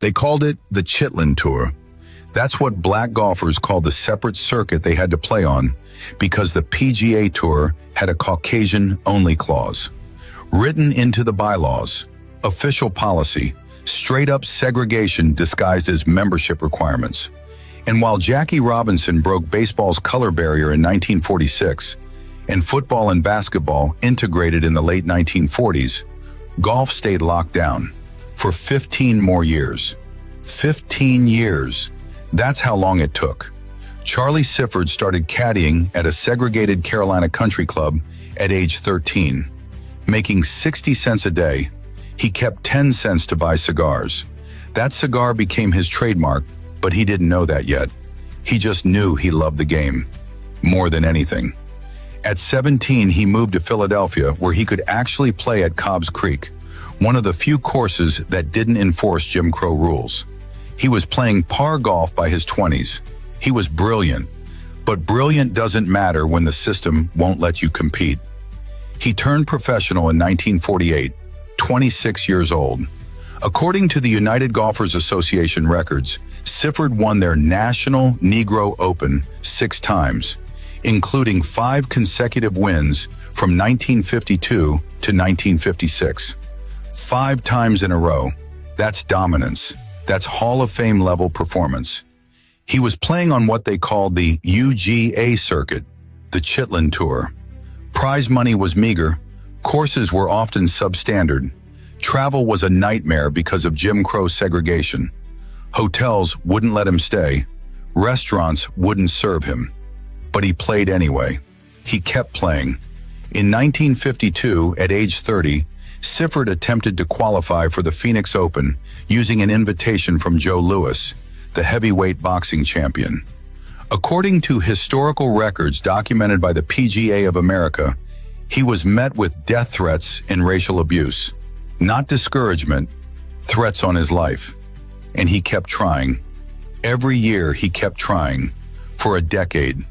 They called it the Chitlin Tour. That's what black golfers called the separate circuit they had to play on, because the PGA Tour had a Caucasian-only clause. Written into the bylaws, official policy, straight-up segregation disguised as membership requirements. And while Jackie Robinson broke baseball's color barrier in 1946, and football and basketball integrated in the late 1940s, golf stayed locked down for 15 more years. 15 years. That's how long it took. Charlie Sifford started caddying at a segregated Carolina country club at age 13. Making 60 cents a day, he kept 10 cents to buy cigars. That cigar became his trademark, but he didn't know that yet. He just knew he loved the game more than anything. At 17, he moved to Philadelphia, where he could actually play at Cobb's Creek, one of the few courses that didn't enforce Jim Crow rules. He was playing par golf by his 20s. He was brilliant, but brilliant doesn't matter when the system won't let you compete. He turned professional in 1948, 26 years old. According to the United Golfers Association records, Sifford won their National Negro Open 6 times, including 5 consecutive wins from 1952 to 1956. 5 times in a row. That's dominance. That's Hall of Fame level performance. He was playing on what they called the UGA circuit, the Chitlin Tour. Prize money was meager, courses were often substandard, travel was a nightmare because of Jim Crow segregation. Hotels wouldn't let him stay, restaurants wouldn't serve him. But he played anyway. He kept playing. In 1952, at age 30, Sifford attempted to qualify for the Phoenix Open using an invitation from Joe Louis, the heavyweight boxing champion. According to historical records documented by the PGA of America, he was met with death threats and racial abuse. Not discouragement, threats on his life. And he kept trying. Every year he kept trying. For a decade.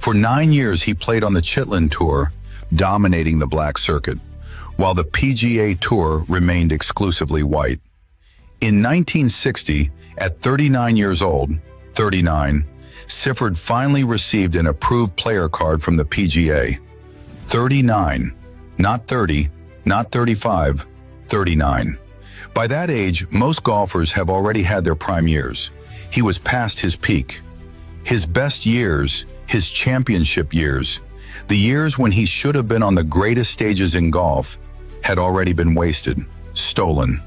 For 9 years he played on the Chitlin Tour, dominating the black circuit, while the PGA Tour remained exclusively white. In 1960, at 39 years old, 39, Sifford finally received an approved player card from the PGA. 39, not 30, not 35, 39. By that age, most golfers have already had their prime years. He was past his peak. His best years, his championship years, the years when he should have been on the greatest stages in golf, had already been wasted, stolen.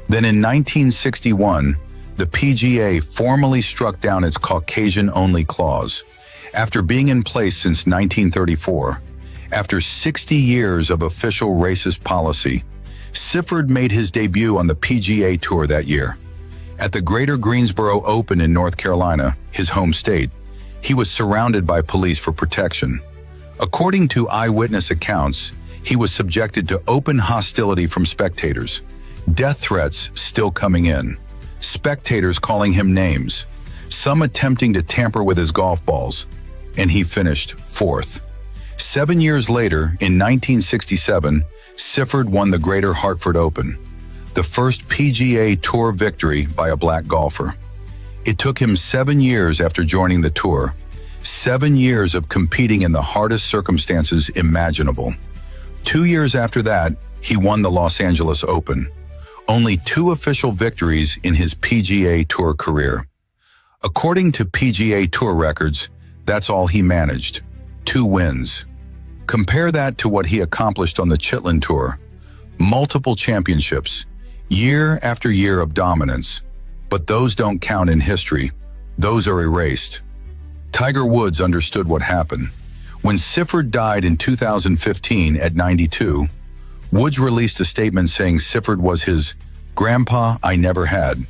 Then in 1961, the PGA formally struck down its Caucasian-only clause. After being in place since 1934, after 60 years of official racist policy, Sifford made his debut on the PGA Tour that year. At the Greater Greensboro Open in North Carolina, his home state, he was surrounded by police for protection. According to eyewitness accounts, he was subjected to open hostility from spectators, death threats still coming in, spectators calling him names, some attempting to tamper with his golf balls, and he finished 4th. 7 years later, in 1967, Sifford won the Greater Hartford Open, the first PGA Tour victory by a black golfer. It took him 7 years after joining the tour, 7 years of competing in the hardest circumstances imaginable. 2 years after that, he won the Los Angeles Open. Only 2 official victories in his PGA Tour career. According to PGA Tour records, that's all he managed. 2 wins. Compare that to what he accomplished on the Chitlin Tour. Multiple championships, year after year of dominance. But those don't count in history. Those are erased. Tiger Woods understood what happened. When Sifford died in 2015 at 92, Woods released a statement saying Sifford was his grandpa I never had.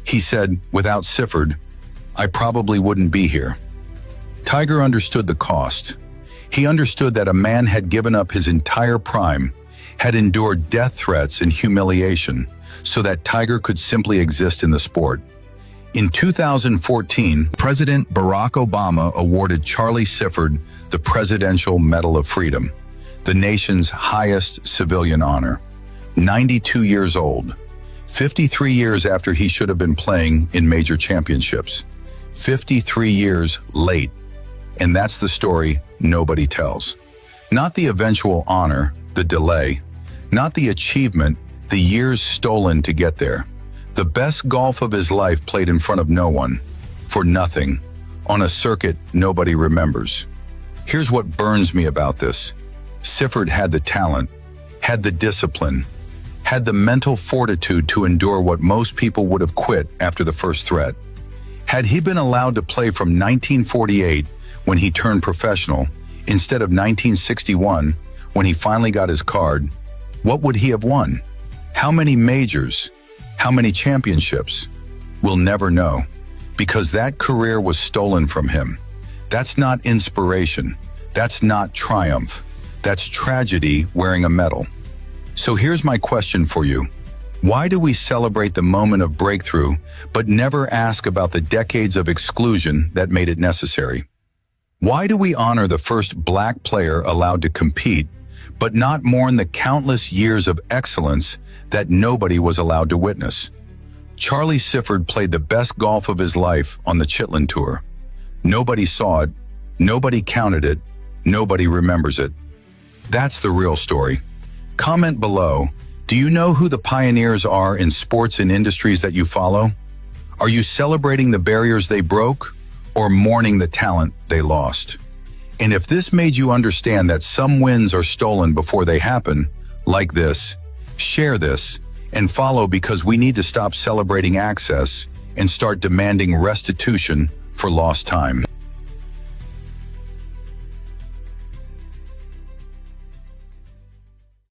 He said, without Sifford, I probably wouldn't be here. Tiger understood the cost. He understood that a man had given up his entire prime, had endured death threats and humiliation, so that Tiger could simply exist in the sport. In 2014, President Barack Obama awarded Charlie Sifford the Presidential Medal of Freedom, the nation's highest civilian honor. 92 years old, 53 years after he should have been playing in major championships. 53 years late. And that's the story nobody tells. Not the eventual honor, the delay. Not the achievement, the years stolen to get there. The best golf of his life played in front of no one, for nothing, on a circuit nobody remembers. Here's what burns me about this. Sifford had the talent, had the discipline, had the mental fortitude to endure what most people would have quit after the first threat. Had he been allowed to play from 1948, when he turned professional, instead of 1961, when he finally got his card, what would he have won? How many majors? How many championships? We'll never know, because that career was stolen from him. That's not inspiration. That's not triumph. That's tragedy wearing a medal. So here's my question for you. Why do we celebrate the moment of breakthrough, but never ask about the decades of exclusion that made it necessary? Why do we honor the first black player allowed to compete, but not mourn the countless years of excellence that nobody was allowed to witness? Charlie Sifford played the best golf of his life on the Chitlin Tour. Nobody saw it, nobody counted it, nobody remembers it. That's the real story. Comment below, do you know who the pioneers are in sports and industries that you follow? Are you celebrating the barriers they broke, or mourning the talent they lost? And if this made you understand that some wins are stolen before they happen, like this, share this, and follow, because we need to stop celebrating access and start demanding restitution for lost time.